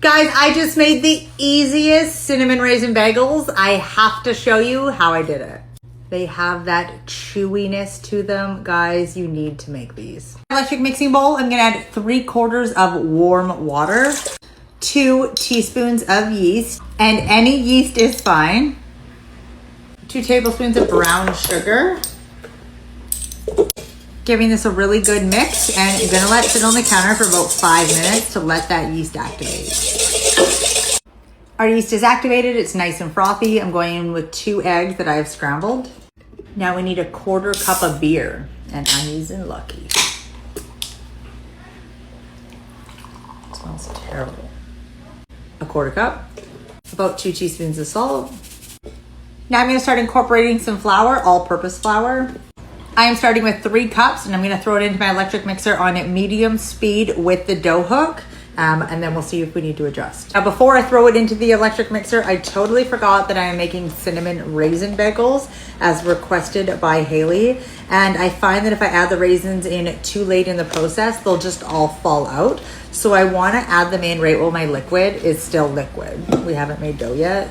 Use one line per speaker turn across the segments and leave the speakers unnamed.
Guys, I just made the easiest cinnamon raisin bagels. I have to show you how I did it. They have that chewiness to them. Guys, you need to make these. Electric mixing bowl, I'm gonna add 3/4 of warm water, 2 teaspoons of yeast, and any yeast is fine, 2 tablespoons of brown sugar. Giving this a really good mix, and you're gonna let it sit on the counter for about 5 minutes to let that yeast activate. Our yeast is activated, it's nice and frothy. I'm going in with 2 eggs that I have scrambled. Now we need 1/4 cup of beer, and I'm using Lucky. It smells terrible. 1/4 cup, about 2 teaspoons of salt. Now I'm gonna start incorporating some flour, all-purpose flour. I am starting with 3 cups, and I'm gonna throw it into my electric mixer on medium speed with the dough hook, and then we'll see if we need to adjust. Now, before I throw it into the electric mixer, I totally forgot that I am making cinnamon raisin bagels as requested by Haley. And I find that if I add the raisins in too late in the process, they'll just all fall out. So I wanna add them in right while my liquid is still liquid. We haven't made dough yet.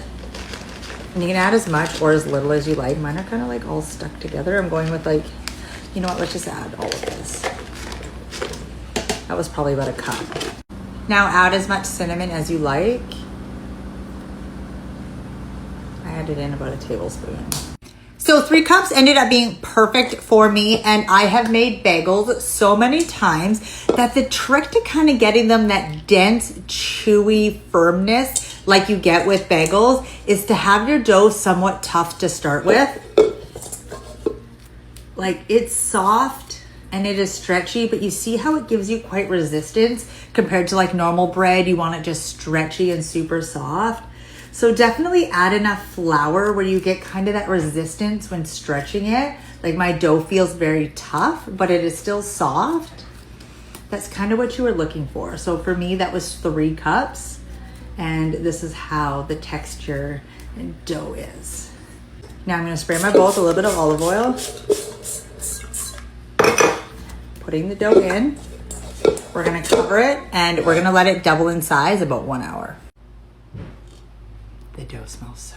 And you can add as much or as little as you like. Mine are kind of like all stuck together. I'm going with like, you know what, let's just add all of this. That was probably about 1 cup. Now add as much cinnamon as you like. I added in about 1 tablespoon. So 3 cups ended up being perfect for me, and I have made bagels so many times that the trick to kind of getting them that dense, chewy firmness like you get with bagels is to have your dough somewhat tough to start with. Like, it's soft and it is stretchy, but you see how it gives you quite resistance compared to like normal bread. You want it just stretchy and super soft. So definitely add enough flour where you get kind of that resistance when stretching it. Like, my dough feels very tough, but it is still soft. That's kind of what you were looking for. So for me, that was 3 cups. And this is how the texture and dough is. Now I'm gonna spray my bowl with a little bit of olive oil. Putting the dough in. We're gonna cover it and we're gonna let it double in size about 1 hour. The dough smells so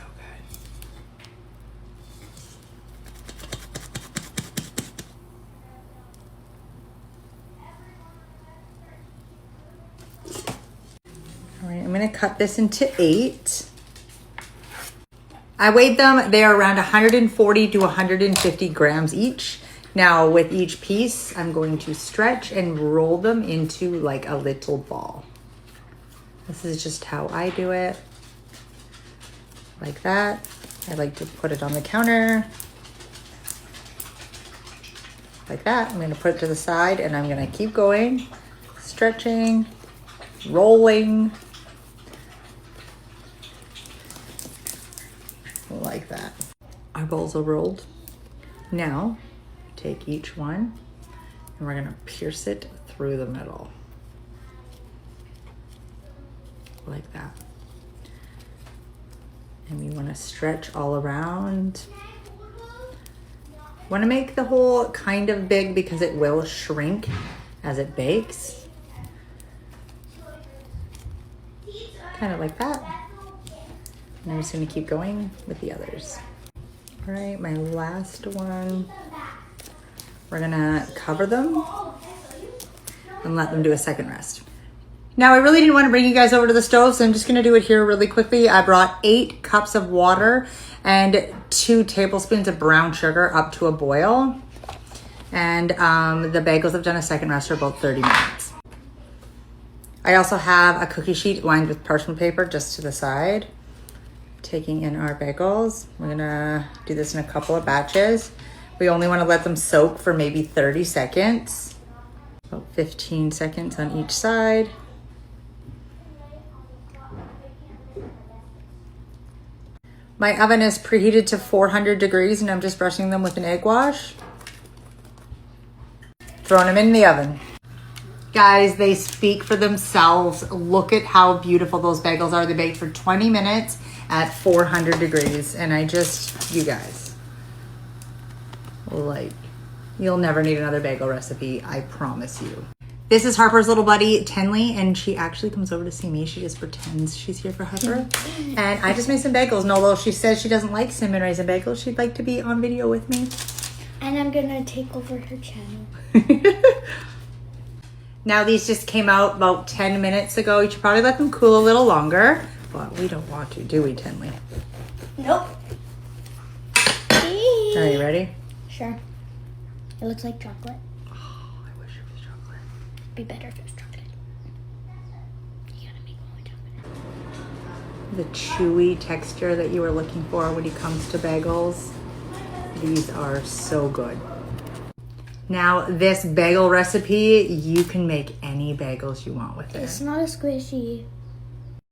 good. All right, I'm gonna cut this into 8. I weighed them. They are around 140 to 150 grams each. Now with each piece, I'm going to stretch and roll them into like a little ball. This is just how I do it. Like that. I like to put it on the counter. Like that. I'm gonna put it to the side and I'm gonna keep going, stretching, rolling. Like that. Our bowls are rolled. Now, take each one and we're gonna pierce it through the middle. Like that. And you wanna stretch all around. Wanna make the hole kind of big because it will shrink as it bakes. Kind of like that. And I'm just gonna keep going with the others. All right, my last one. We're gonna cover them and let them do a second rest. Now, I really didn't want to bring you guys over to the stove, so I'm just gonna do it here really quickly. I brought 8 cups of water and 2 tablespoons of brown sugar up to a boil. And the bagels have done a second rest for about 30 minutes. I also have a cookie sheet lined with parchment paper just to the side. Taking in our bagels. We're gonna do this in a couple of batches. We only wanna let them soak for maybe 30 seconds. About 15 seconds on each side. My oven is preheated to 400 degrees and I'm just brushing them with an egg wash. Throwing them in the oven. Guys, they speak for themselves. Look at how beautiful those bagels are. They baked for 20 minutes at 400 degrees. And you guys, like, you'll never need another bagel recipe, I promise you. This is Harper's little buddy, Tenley, and she actually comes over to see me. She just pretends she's here for Harper. And I just made some bagels. And although she says she doesn't like cinnamon raisin bagels, she'd like to be on video with me.
And I'm gonna take over her channel.
Now these just came out about 10 minutes ago. You should probably let them cool a little longer. But we don't want to, do we, Tenley?
Nope.
Are you ready?
Sure. It looks like chocolate.
Oh, I wish it was chocolate.
It'd be better if it was chocolate. You gotta make one with chocolate.
The chewy texture that you were looking for when it comes to bagels. These are so good. Now, this bagel recipe, you can make any bagels you want with it.
It's not as squishy.